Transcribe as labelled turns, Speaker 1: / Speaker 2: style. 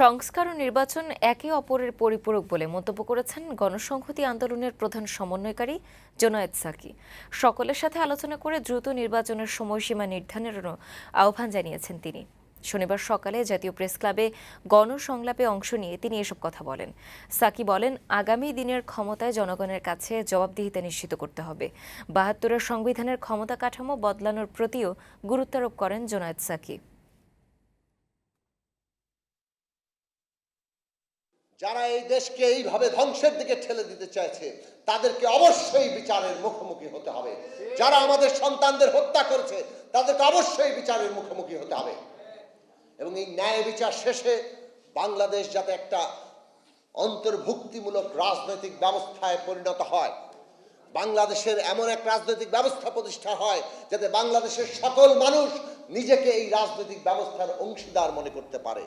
Speaker 1: সংস্কার ও নির্বাচন একে অপরের পরিপূরক বলে মন্তব্য করেছেন গণসংহতি আন্দোলনের প্রধান সমন্বয়কারী জোনায়েদ সাকি। সকলের সাথে আলোচনা করে দ্রুত নির্বাচনের সময়সীমা নির্ধারণেরও আহ্বান জানিয়েছেন তিনি। শনিবার সকালে জাতীয় প্রেস ক্লাবে গণসংলাপে অংশ নিয়ে তিনি এসব কথা বলেন। সাকি বলেন, আগামী দিনের ক্ষমতায় জনগণের কাছে জবাবদিহিতা নিশ্চিত করতে হবে। ৭২-এর সংবিধানের ক্ষমতা কাঠামো বদলানোর প্রতিও গুরুত্বারোপ করেন জোনায়েদ সাকি।
Speaker 2: যারা এই দেশকে এইভাবে ধ্বংসের দিকে ঠেলে দিতে চাইছে তাদেরকে অবশ্যই বিচারের মুখোমুখি হতে হবে। যারা আমাদের সন্তানদের হত্যা করেছে তাদেরকে অবশ্যই বিচারের মুখোমুখি হতে হবে এবং এই ন্যায় বিচার শেষে বাংলাদেশ যাতে একটা অন্তর্ভুক্তিমূলক রাজনৈতিক ব্যবস্থায় পরিণত হয়, বাংলাদেশের এমন এক রাজনৈতিক ব্যবস্থা প্রতিষ্ঠা হয় যাতে বাংলাদেশের সকল মানুষ নিজেকে এই রাজনৈতিক ব্যবস্থার অংশীদার মনে করতে পারে।